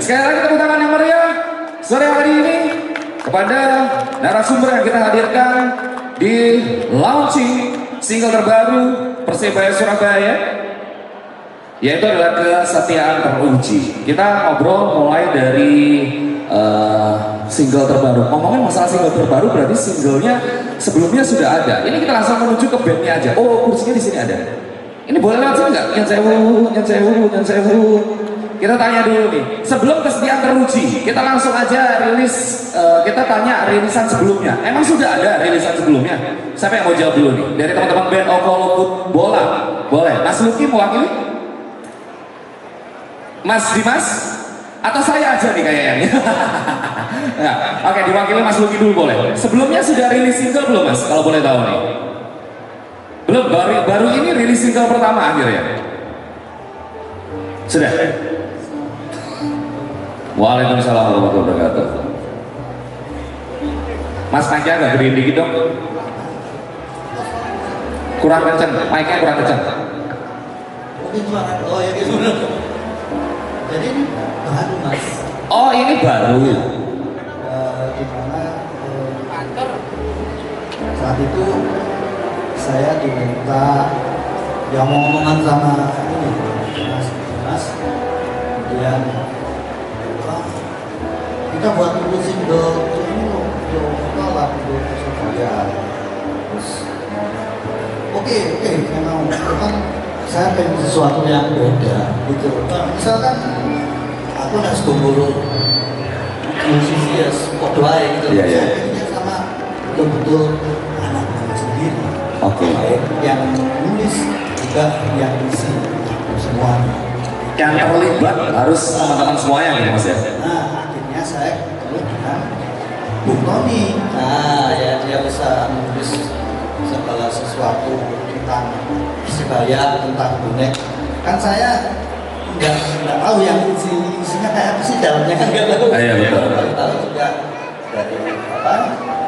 Sekali lagi tepuk tangan yang meriah sore hari ini kepada narasumber yang kita hadirkan di launching single terbaru Persebaya Surabaya, yaitu adalah Kesetiaan Teruji. Kita ngobrol mulai dari single terbaru. Ngomongin masalah single terbaru berarti singlenya sebelumnya sudah ada. Ini kita langsung menuju ke bandnya aja. Oh, kursinya di sini ada. Ini boleh lewat sini nggak? Nyan sewu. Kita tanya dulu nih. Sebelum Kesetiaan Teruji, kita langsung aja rilis. Kita tanya rilisan sebelumnya. Emang sudah ada rilisan sebelumnya? Siapa yang mau jawab dulu nih? Dari teman-teman band Okoloput Bola. Boleh. Mas Luki mewakili? Mas Dimas? Atau saya aja nih kayaknya? Nah, oke, diwakili Mas Luki dulu boleh. Sebelumnya sudah rilis single belum Mas? Kalau boleh tahu nih. Belum, baru ini rilis single pertama akhirnya. Sudah. Waalaikumsalam warahmatullahi wabarakatuh. Mas, mic-nya agak gedein dikit dong. Kurang kenceng, mic-nya kurang kenceng. Mungkin suara, oh ya gitu. Jadi ini baru Mas. Oh, ini baru. Di mana saat itu saya diminta yang ngomongan sama ini Mas, kemudian kita buat dulu single ini loh, lagu Persebaya. Terus oke, saya mau. Kan saya pengen sesuatu yang beda gitu. Nah, misalkan aku nak segombolo musisi ya kok doa gitu. Saya pengennya sama betul-betul anak sendiri. Oke. Yang nulis juga yang isi semuanya. Yang terlibat harus teman-teman semuanya gitu Mas ya. Nah, akhirnya saya ketemu dengan Bung Tony. Nah, ya dia bisa menulis segala sesuatu tentang Persebaya, tentang bonek. Kan saya nggak tahu yang isinya kayak apa sih dalamnya kan nggak tahu. Iya betul. Tahu juga dari apa?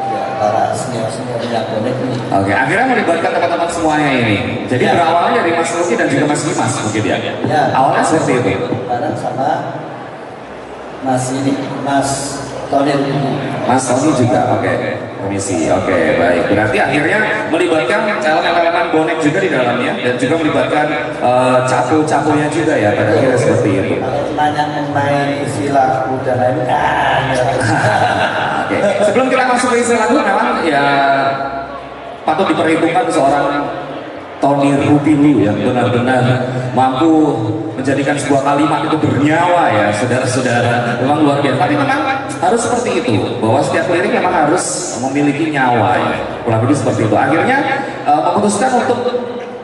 Ya para senior yang bonek ini. Oke, akhirnya melibatkan teman-teman semuanya ini. Jadi berawalnya dari Mas Luki dan juga Mas Dimas mungkin ya. Ya. Awalnya seperti itu. Bareng sama Mas Tony ini. Mas Tony juga, oke. Komisi, oke, baik. Berarti akhirnya melibatkan elemen-elemen bonek juga di dalamnya dan juga melibatkan capo-caponya juga ya. Pada akhirnya seperti itu. Kalau nanya mengenai isi lagu dan lain-lain, Oke. Sebelum kita masuk ke isi lagu, memang ya patut diperhitungkan seorang Tony Rupinu yang benar-benar mampu menjadikan sebuah kalimat itu bernyawa ya, saudara-saudara. Memang luar biasa. Tapi memang harus seperti itu, bahwa setiap lirik memang harus memiliki nyawa ya. Kurang lebih seperti itu. Akhirnya memutuskan untuk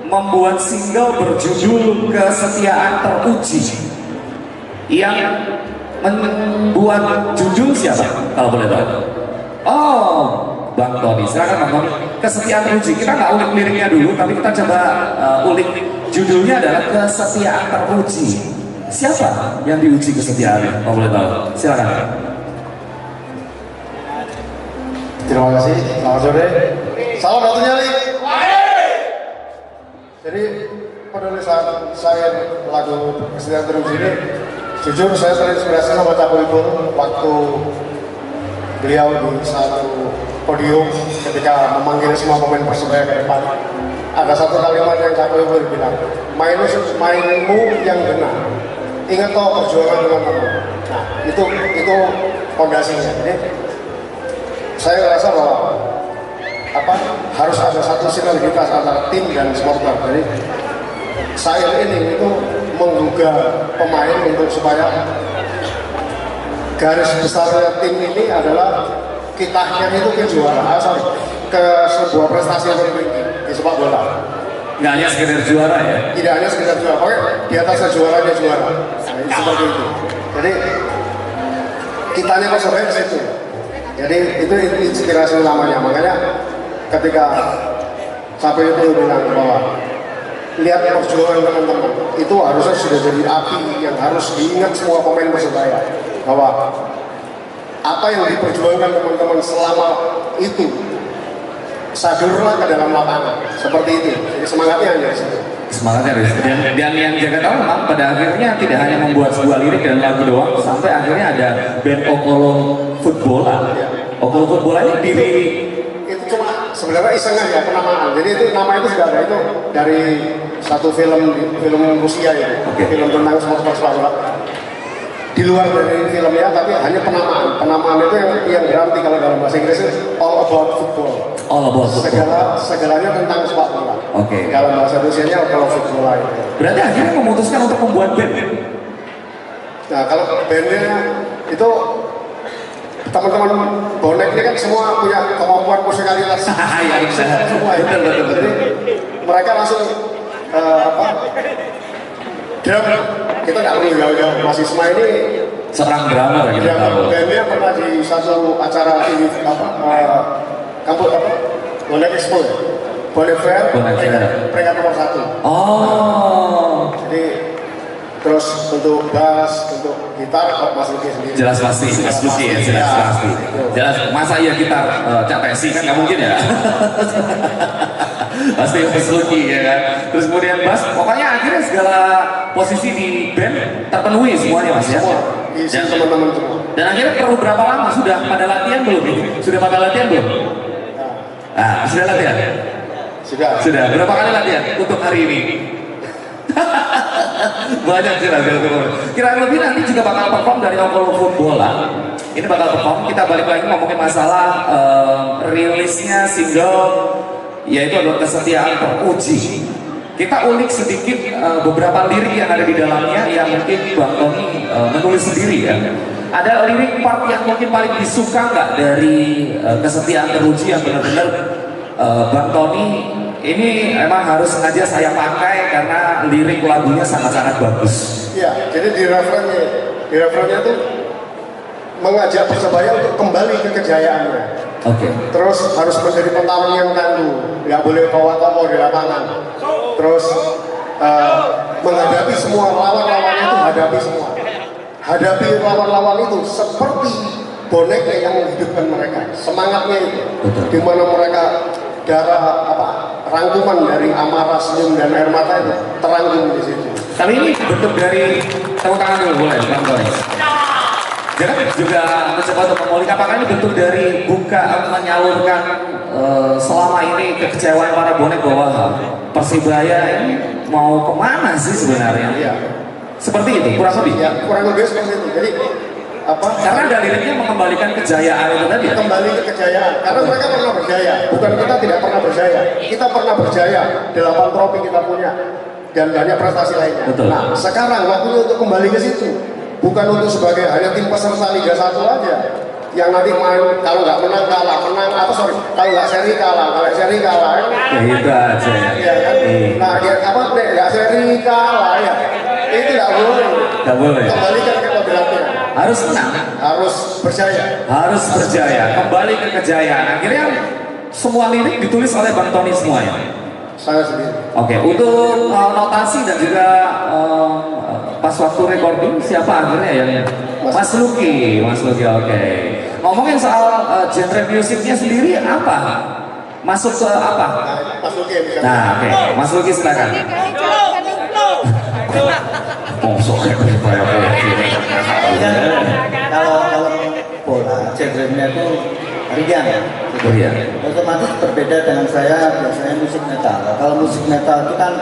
membuat single berjudul Kesetiaan Teruji. Yang membuat judul siapa? Kalau boleh tahu. Oh, Bang Tony, silakan Bang Tony. Kesetiaan Teruji. Kita nggak ulik liriknya dulu, tapi kita coba ulik. Judulnya adalah Kesetiaan Teruji. Siapa yang diuji kesetiaannya? Kalau boleh tahu, silakan. Terima kasih. Selamat sore. Salam satu nyali. Jadi penulisan saya lagu Kesetiaan Teruji ini, jujur saya terinspirasi sama Cak Wibul waktu beliau di satu podium ketika memanggil semua pemain Persebaya ke depan. Ada satu kalimat yang Cak Wibul bilang, mainmu yang benar. Ingat toh perjuangan teman-teman. Nah, itu fondasinya. Jadi saya rasa bahwa harus ada satu sinergitas antara tim dan supporter. Jadi saya ini itu menggugah pemain untuk supaya garis besarnya tim ini adalah kitanya itu ke juara, ke sebuah prestasi yang tertinggi di sepak bola. Nggak hanya sekedar juara ya? Tidak hanya sekedar juara, pokoknya di atasnya juaranya juara. Nah, seperti itu. Jadi kitanya Persebaya di situ. Jadi itu inspirasi utamanya. Makanya ketika sampai itu bilang bahwa lihat perjuangan teman-teman itu harusnya sudah jadi api yang harus diingat semua pemain Persebaya, bahwa apa yang diperjuangkan teman-teman selama itu sadurlah ke dalam lapangan, seperti itu. Jadi semangatnya hanya di situ. Semangatnya Riz. Dan yang Jaga tahu memang pada akhirnya tidak hanya membuat sebuah lirik dan lagu doang, sampai akhirnya ada band Okolo Footbola. Okolo Footbola ini diri Itu cuma sebenarnya iseng aja penamaan. Jadi itu nama itu sudah ada, itu dari satu film Rusia itu, Oke. film tentang sport bola. Di luar dari filmnya, tapi hanya penamaan. Penamaan itu yang berarti kalau dalam bahasa Inggris itu all about football. All About Football. Segalanya tentang sepak bola. Oke. Dalam bahasa Rusianya kalau football itu. Berarti akhirnya memutuskan untuk membuat band. Nah kalau bandnya itu teman-teman bonek ini kan semua punya kemampuan musikalitas. Iya, benar. Semua ya. Betul, betul, betul. Jadi mereka langsung drum, kita nggak perlu jauh-jauh. Mas Isma ini Seorang drummer kita dia tahu. bandnya pernah di satu acara ini kampus bonek expo ya, bonek fair, Bonek Fair. peringkat nomor 1. Oh, Jadi terus untuk bass, untuk gitar Mas Luki sendiri. jelas pasti, Mas Luki ya, jelas pasti. Jelas, masa iya kita Cak Tesi kan nggak mungkin ya. Pasti Mas Luki ya kan. Terus kemudian bass, pokoknya akhirnya segala posisi di band terpenuhi semuanya Mas ya. Semua isi teman-teman semua. Dan akhirnya perlu berapa lama? Sudah pada latihan belum? Sudah pada latihan belum? Ah, sudah latihan? Sudah. Sudah. Berapa kali latihan untuk hari ini? Banyak jelas. Kira lebih nanti juga bakal perform dari Okolo Footbola. Ini bakal perform. Kita balik lagi ngomongin masalah rilisnya single, yaitu adalah Kesetiaan Teruji. Kita ulik sedikit beberapa lirik yang ada di dalamnya yang mungkin Bang Tony menulis sendiri ya. Ada lirik part yang mungkin paling disuka nggak dari Kesetiaan Teruji yang benar-benar Bang Tony ini emang harus sengaja saya pakai karena lirik lagunya sangat-sangat bagus. Iya, jadi di refrennya tuh mengajak Persebaya untuk kembali ke kejayaannya. Oke. Terus harus menjadi petarung yang tangguh, nggak boleh bawa tokoh di lapangan. Terus menghadapi semua lawan-lawannya itu, hadapi semua. Hadapi lawan-lawan itu seperti boneka yang menghidupkan mereka. Semangatnya itu, Betul. di mana mereka rangkuman dari amarah, senyum dan air mata itu terangkum di situ. Kali ini bentuk dari tepuk tangan dulu boleh, Bang Tony. Jangan juga mencoba untuk mengulik apakah ini bentuk dari buka menyalurkan selama ini kekecewaan para bonek bahwa Persibaya ini mau kemana sih sebenarnya? Iya. Seperti itu, kurang lebih. Ya, kurang lebih seperti itu. Jadi Karena ada liriknya mengembalikan kejayaan itu tadi ya? kembali ke kejayaan. Karena mereka pernah berjaya. Bukan kita tidak pernah berjaya. Kita pernah berjaya. 8 trofi kita punya dan banyak prestasi lainnya. Betul. Nah, sekarang waktunya untuk kembali ke situ. Bukan untuk sebagai hanya tim peserta Liga 1 aja. Yang nanti main kalau nggak menang kalah, kalau nggak seri kalah, kalau seri kalah. Ya itu aja ya. Iya kan? Nah, dia nggak seri kalah ya. Itu tidak boleh. Nggak boleh. Kembalikan ke kodratnya. Harus menang, Harus berjaya. harus berjaya, kembali ke kejayaan. Akhirnya semua lirik ditulis oleh Bang Tony semuanya. Saya sendiri. Oke, untuk notasi dan juga pas waktu recording siapa akhirnya ya? Mas Luki, oke. Ngomongin soal genre musiknya sendiri apa? Masuk ke apa? Mas Luki bisa. Nah, oke, Mas Luki silakan. Mosok Kalau bola genrenya itu riang ya. Iya. Otomatis berbeda dengan saya biasanya musik metal. Kalau musik metal itu kan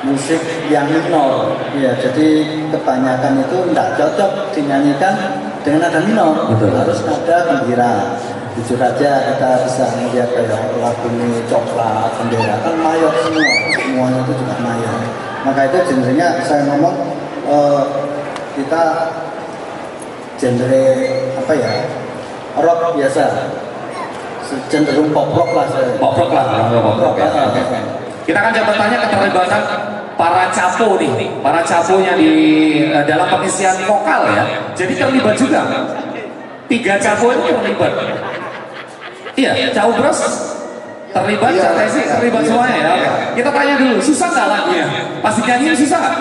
musik yang minor, ya. Jadi kebanyakan itu tidak cocok dinyanyikan dengan nada minor. Betul. Harus nada gembira. Jujur aja kita bisa melihat kayak lagu ini coklat, bendera kan mayor semua, semuanya itu juga mayor. Maka itu genrenya saya ngomong kita genre apa ya, rock biasa, cenderung pop rock lah saya. Pop rock lah, pop rock ya. Oke. Kita akan coba tanya keterlibatan para capo nih, para caponya di dalam pengisian vokal ya. Jadi terlibat juga. 3 capo itu terlibat. Iya, Cau Bros terlibat, Iya. Cak sih terlibat semuanya ya. Oke. Kita tanya dulu, susah nggak lagunya? Pasti nyanyiin susah nggak?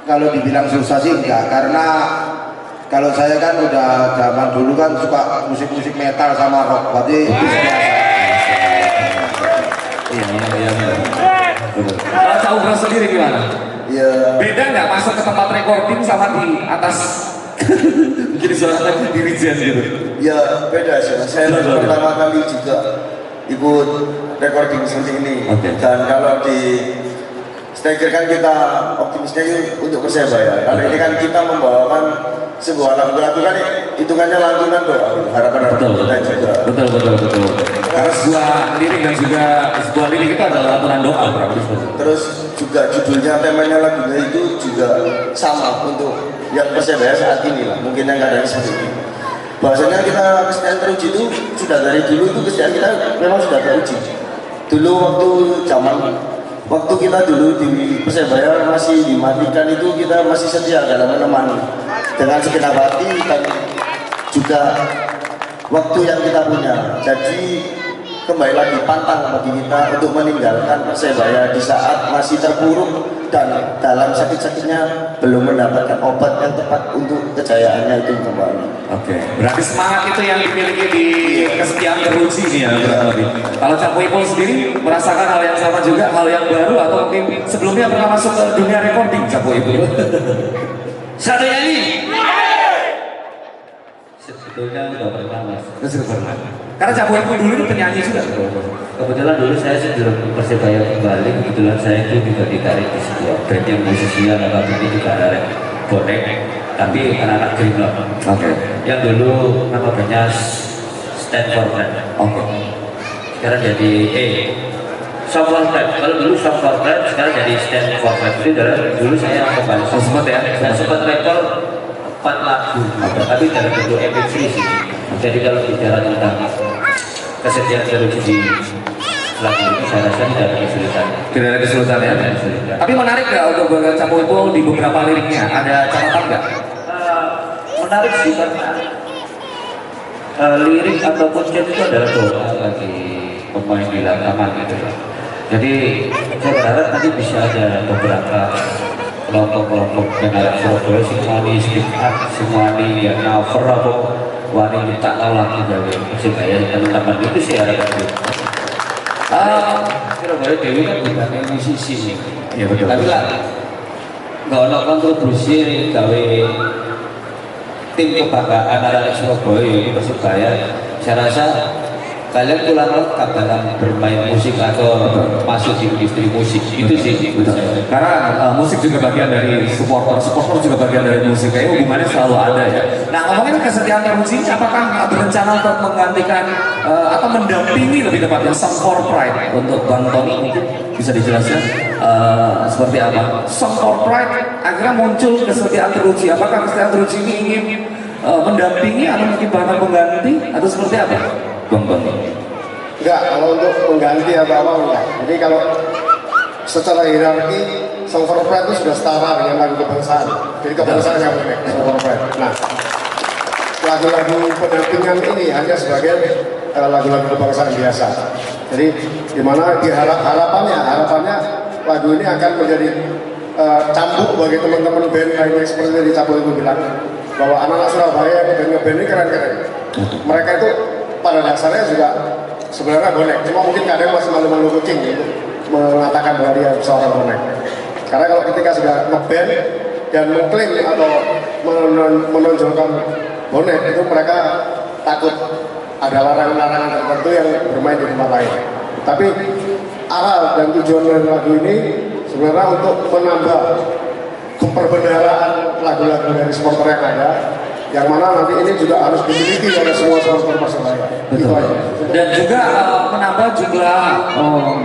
Kalau dibilang susah sih enggak, karena kalau saya kan udah zaman dulu kan suka musik-musik metal sama rock, berarti bisa biasa. Iya. Kalau Cak Ugro sendiri gimana? Ya, Beda nggak masuk ke tempat recording sama di atas menjadi seorang dirijen gitu? ya beda sih. Mas. Saya Betul, betul. pertama kali juga ikut recording seperti ini. Oke. Dan kalau di Staker kan kita optimisnya itu untuk Persebaya. Kalau ini kan kita membawakan sebuah lagu-lagu kan hitungannya lantunan doa. Harapan Betul, kita juga. betul. Karena sebuah lirik dan juga sebuah lirik itu adalah aturan doa, berarti seperti itu. Terus juga judulnya, temanya lagunya itu juga sama untuk yang Persebaya saat ini lah. Mungkin yang ada seperti ini. Bahasanya kita kesetiaan teruji itu sudah dari dulu itu kesetiaan kita memang sudah teruji. Dulu waktu kita dulu di Persebaya masih dimatikan itu kita masih setia dalam menemani dengan segenap hati dan juga waktu yang kita punya. Jadi kembali lagi pantang bagi kita untuk meninggalkan Persebaya di saat masih terpuruk dan dalam sakit-sakitnya belum mendapatkan obat yang tepat untuk kejayaannya itu kembali. Oke, berarti semangat itu yang dimiliki di kesetiaan teruji nih ya, kurang lebih. Kalau Cak Ipul sendiri merasakan hal yang sama juga, hal yang baru atau mungkin sebelumnya pernah masuk ke dunia recording Cak Ipul? Satu nyanyi. Sebetulnya nggak pernah mas. Pernah. Karena Cak Ipul dulu ini penyanyi juga. Kebetulan dulu saya sebelum Persebaya kembali, kebetulan saya itu juga ditarik di sebuah band yang musisinya notabene juga ada bonek, tapi anak-anak Greenlock. Oke. Yang dulu nama bandnya Stand for Fred. Oke. Sekarang jadi Song for Fred. Kalau dulu Song for Fred, sekarang jadi Stand for Fred. Itu adalah dulu saya kembali. Oh, sempat ya? Dan sempat rekor 4 lagu, tapi dalam bentuk MP3 sih. Jadi kalau bicara tentang kesetiaan teruji di lagu ini, saya rasa tidak ada kesulitan. Tidak ada kesulitan ya. Tidak ada kesulitan. Tapi menarik nggak untuk Bapak Cak Ipul di beberapa liriknya? Ada catatan nggak? Menarik sih karena lirik ataupun chat itu adalah doa bagi pemain di lapangan gitu loh. Jadi saya berharap nanti bisa ada beberapa kelompok-kelompok yang ada Surabaya semuanya speak up, semuanya yang cover apa wani tak lawan dari Persebaya teman-teman itu sih harapan gue. Surabaya Dewi kan bukan musisi sih. Iya betul. Tapi lah nggak ada kontribusi gawe tim kebanggaan anak Surabaya ini Persebaya. Saya rasa kalian kurang lengkap dalam bermain musik atau masuk di industri musik itu sih. Karena musik juga bagian dari supporter juga bagian dari musik. Kayak hubungannya selalu ada ya. Nah ngomongin kesetiaan teruji, apakah berencana untuk menggantikan atau mendampingi lebih tepatnya Song for Pride untuk Bang Tony mungkin bisa dijelaskan seperti apa? Song for Pride akhirnya muncul kesetiaan teruji. Apakah kesetiaan teruji ini ingin mendampingi atau mungkin bahkan mengganti atau seperti apa? Bang Tony. Enggak, kalau untuk mengganti atau apa enggak. Jadi kalau secara hierarki Song for Pride itu sudah setara dengan lagu kebangsaan. Jadi kebangsaan yang berbeda, Song for Pride. Nah, lagu-lagu pendampingan ini hanya sebagai lagu-lagu kebangsaan biasa. Jadi dimana harapannya lagu ini akan menjadi cambuk bagi teman-teman band lainnya seperti yang Cabo itu bilang bahwa anak-anak Surabaya yang ngeband ini keren-keren. Mereka itu pada dasarnya juga sebenarnya bonek, cuma mungkin kadang masih malu-malu kucing gitu mengatakan bahwa dia seorang bonek. Karena kalau ketika sudah ngeband dan mengklaim atau menonjolkan bonek itu mereka takut ada larangan-larangan tertentu yang bermain di tempat lain. Tapi arah dan tujuan dari lagu ini sebenarnya untuk menambah keperbendaharaan lagu-lagu dari supporter yang ada, yang mana nanti ini juga harus dimiliki oleh semua supporter Persebaya. Gitu aja. Dan juga menambah jumlah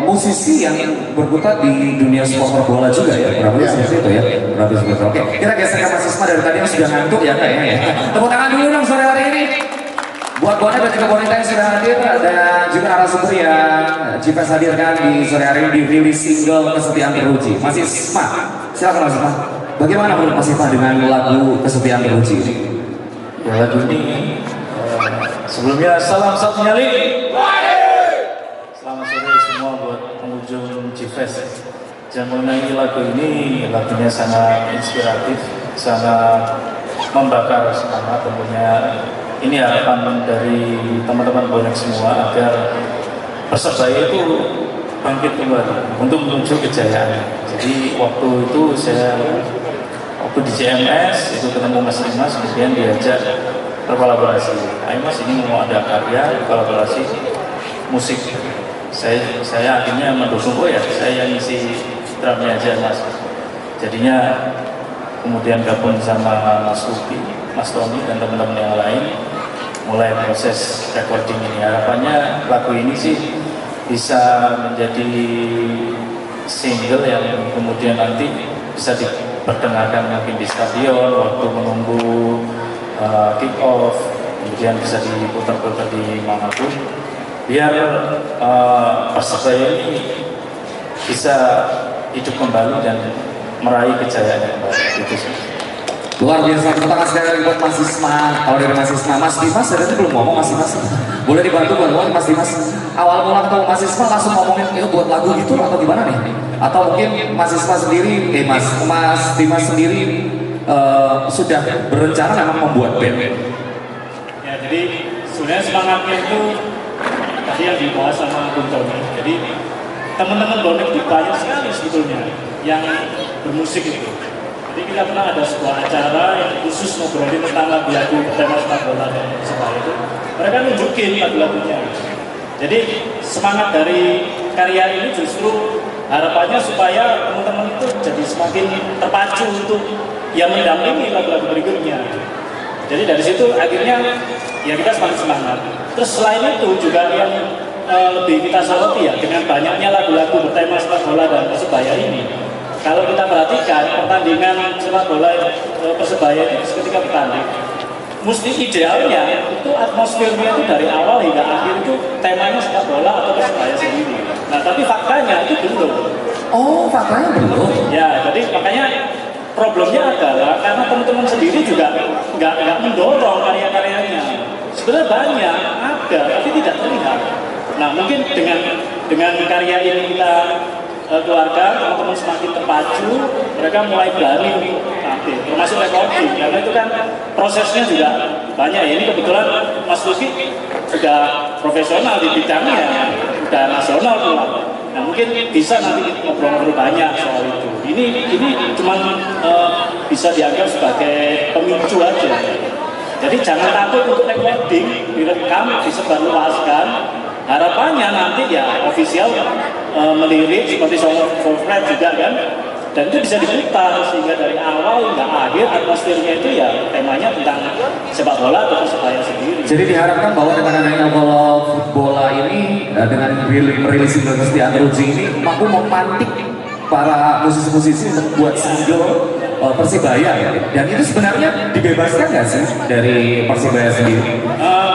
musisi yang berputar di dunia supporter bola juga ya, kurang lebih seperti itu ya. Kurang lebih seperti itu. Oke, kita geser ke Mas Isma dari tadi yang sudah ngantuk ya kayaknya ya. Tepuk tangan dulu dong sore hari ini. Buat bonek dan juga boneka yang sudah hadir, dan juga narasumber yang Cipes hadirkan di sore hari ini di rilis single Kesetiaan Teruji. Mas Isma, silakan Mas Isma. Bagaimana menurut Mas Isma dengan lagu Kesetiaan Teruji ini? Ya lagu ini sebelumnya salam satu nyali. Selamat sore semua buat pengunjung Cipes. Yang mengenai lagu ini, lagunya sangat inspiratif, sangat membakar semangat tentunya. Ini harapan dari teman-teman bonek semua agar Persebaya itu bangkit kembali untuk menuju kejayaan. Jadi waktu itu saya waktu di CMS itu ketemu Mas Dimas, kemudian diajak berkolaborasi. Ayo Mas, ini mau ada karya kolaborasi musik. Saya akhirnya mendukung, oh ya saya yang isi drumnya aja Mas. Jadinya kemudian gabung sama Mas Ruki, Mas Tony dan teman-teman yang lain, mulai proses recording ini. Harapannya lagu ini sih bisa menjadi single yang kemudian nanti bisa diperdengarkan mungkin di stadion waktu menunggu kick off, kemudian bisa diputar-putar di manapun, biar Persebaya ini bisa hidup kembali dan meraih kejayaan kembali. Itu sih. Luar biasa, tepuk tangan sekali lagi buat Mas Isma. Kalau dari Mas Isma, Mas Dimas tadi belum ngomong. Mas Dimas boleh dibantu buat Mas Dimas. Awal mula ketemu Mas Isma langsung ngomongin itu buat lagu gitu atau gimana nih? Atau mungkin Mas Isma sendiri, Mas Dimas sendiri sudah berencana memang membuat band? Ya, jadi sebenarnya semangatnya itu tadi yang dibahas sama Bung Tony. Jadi teman-teman bonek banyak sekali sebetulnya yang bermusik itu. Jadi kita pernah ada sebuah acara yang khusus ngobrolin tentang lagu-lagu tema sepak bola dan Persebaya itu. Mereka nunjukin lagu-lagunya. Jadi semangat dari karya ini justru harapannya supaya teman-teman itu jadi semakin terpacu untuk yang mendampingi lagu-lagu berikutnya. Jadi dari situ akhirnya ya kita semakin semangat. Terus selain itu juga yang lebih kita soroti ya dengan banyaknya lagu-lagu bertema sepak bola dan Persebaya ini. Kalau kita perhatikan pertandingan sepak bola Persebaya itu ketika bertanding, mesti idealnya itu atmosfernya itu dari awal hingga akhir itu temanya sepak bola atau Persebaya sendiri. Nah tapi faktanya itu belum. Oh, faktanya belum. Ya, jadi makanya problemnya adalah karena teman-teman sendiri juga nggak mendorong karya-karyanya. Sebenarnya banyak ada, tapi tidak terlihat. Nah mungkin dengan karya ini kita keluarga, teman-teman semakin terpacu, mereka mulai berani untuk tampil, termasuk recording, karena itu kan prosesnya juga banyak ya. Ini kebetulan Mas Luki sudah profesional di bidangnya, sudah nasional pula. Nah mungkin bisa nanti ngobrol-ngobrol banyak soal itu. Ini cuma bisa dianggap sebagai pemicu aja. Jadi jangan takut untuk recording, direkam, disebarluaskan. Harapannya nanti ya official melirik seperti Song for Fred juga kan, dan itu bisa diputar sehingga dari awal hingga akhir atmosfernya itu ya temanya tentang sepak bola atau Persebaya sendiri. Jadi diharapkan bahwa dengan adanya bola ini dengan merilis single Kesetiaan Teruji ini mampu memantik para musisi-musisi untuk buat single Persebaya ya. Dan itu sebenarnya dibebaskan nggak sih dari Persebaya sendiri?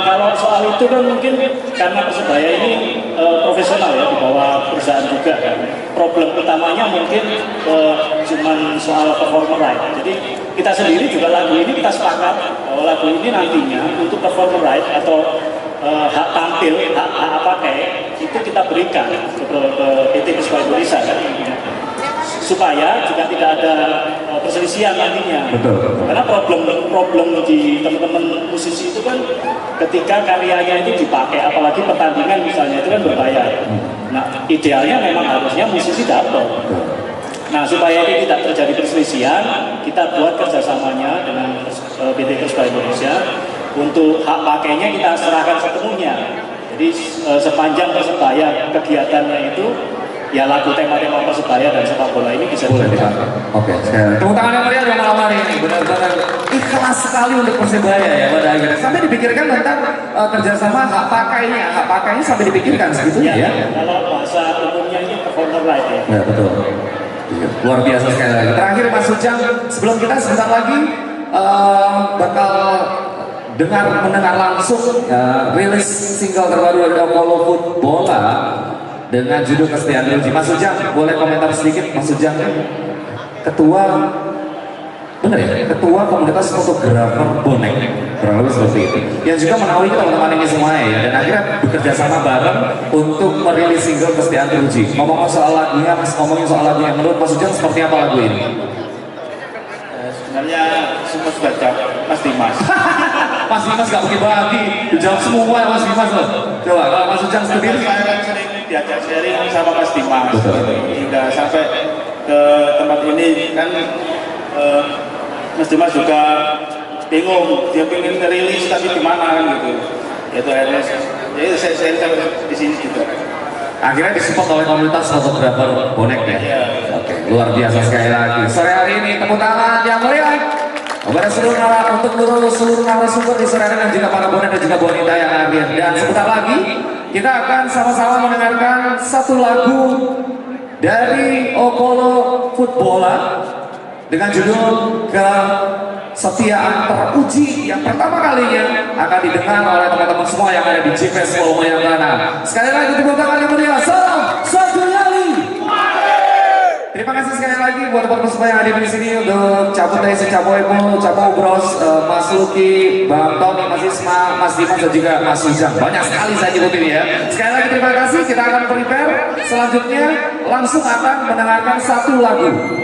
Kalau soal itu kan mungkin karena Persebaya ini profesional ya di bawah perusahaan juga kan. Problem utamanya mungkin cuman soal performer right. Jadi kita sendiri juga lagu ini kita sepakat bahwa lagu ini nantinya untuk performer right atau hak tampil, hak pakai itu kita berikan ke PT Persebaya Indonesia kan. Supaya juga tidak ada perselisihan nantinya. Betul. Karena problem di teman-teman musisi itu kan ketika karyanya itu dipakai, apalagi pertandingan misalnya itu kan berbayar. Nah idealnya memang harusnya musisi dapat. Nah supaya ini tidak terjadi perselisihan, kita buat kerjasamanya dengan PT Persebaya Indonesia untuk hak pakainya kita serahkan sepenuhnya. Jadi sepanjang Persebaya kegiatannya itu ya lagu tema-tema Persebaya dan sepak bola ini bisa boleh dipakai. Oke, tepuk tangan yang meriah yang malam hari ini benar-benar ikhlas sekali untuk Persebaya ya pada akhirnya. Sampai dipikirkan tentang kerjasama hak pakainya sampai dipikirkan segitunya ya. Kalau bahasa umumnya ini performer right ya. Ya betul. Luar biasa sekali lagi. Terakhir Mas Ujang, sebelum kita sebentar lagi bakal mendengar langsung rilis single terbaru dari Apollo Bola dengan judul Kesetiaan Teruji. Mas Ujang, boleh komentar sedikit? Mas Ujang kan ketua, benar ya? Ketua komunitas fotografer bonek, kurang lebih seperti itu. Yang juga menaungi teman-teman ini semuanya ya. Dan akhirnya bekerja sama bareng untuk merilis single Kesetiaan Teruji. Ngomongin soal lagunya, menurut Mas Ujang seperti apa lagu ini? Sebenarnya semua sudah jawab Mas Dimas. Mas Dimas gak bagi-bagi, dijawab semua Mas Dimas loh. Coba kalau Mas Ujang sendiri. Saya kan sering diajak sharing sama Mas Dimas Betul. gitu. Hingga sampai ke tempat ini kan Mas Dimas juga bingung, dia pengen rilis tapi gimana kan gitu. Yaitu akhirnya jadi saya sampai di sini juga. Akhirnya disupport oleh komunitas fotografer bonek ya. Iya. Oke, luar biasa sekali lagi. Sore hari ini tepuk tangan yang meriah kepada seluruh narasumber di sore hari dan juga para bonek dan juga bonita yang hadir. Dan sebentar lagi kita akan sama-sama mendengarkan satu lagu dari Okolo Footballer dengan judul Kesetiaan Teruji yang pertama kalinya akan didengar oleh teman-teman semua yang ada di JPS Volume yang mana. Sekali lagi tepuk tangan yang meriah. Salam satu nyali. Terima kasih sekali lagi buat teman-teman semua yang hadir di sini untuk cabut dari Capo Emo, Capo Bros, Mas Luki, Bang Tony, Mas Isma, Mas Dimas dan juga Mas Ujang. Banyak sekali saya nyebutin ya. Sekali lagi terima kasih. Kita akan prepare. Selanjutnya langsung akan mendengarkan satu lagu.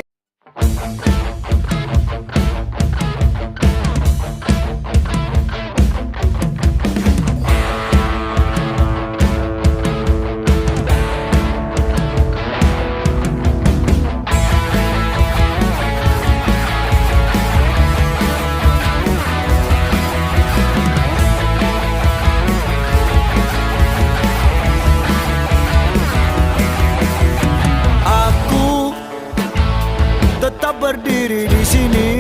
Tetap berdiri di sini,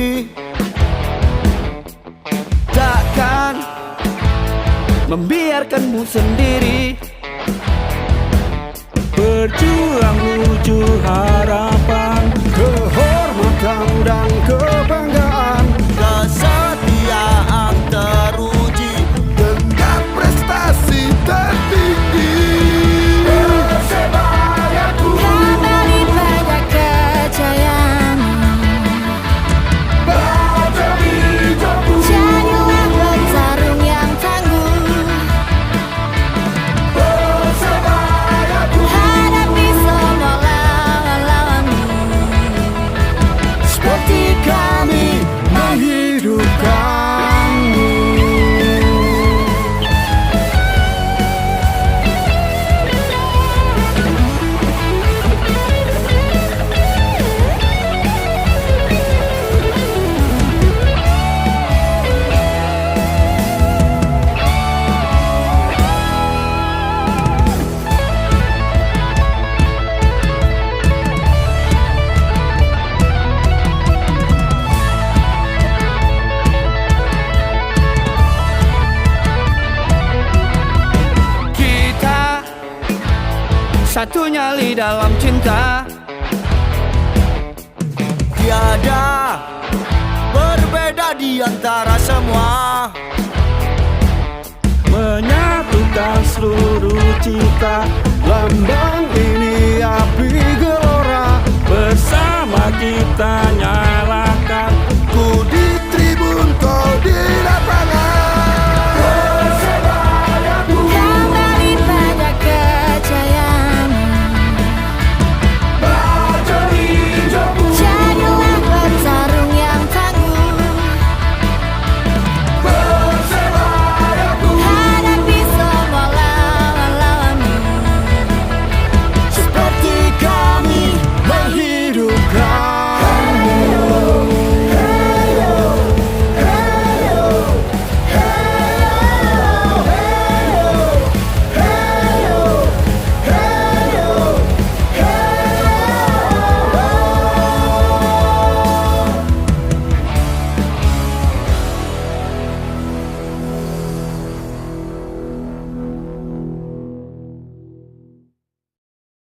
takkan membiarkanmu sendiri. Berjuang menuju harapan, kehormatan dan kebanggaan, kesetiaan teruji dengan prestasi tertinggi. Persebayaku kembali pada kejayaan. Jadilah petarung yang tangguh, hadapi semua lawan-lawanmu seperti kami menghidupkanmu. Satu nyali dalam cinta, tiada berbeda di antara semua, menyatukan seluruh cita. Lambang ini api gelora, bersama kita nyalakan. Ku di tribun, kau di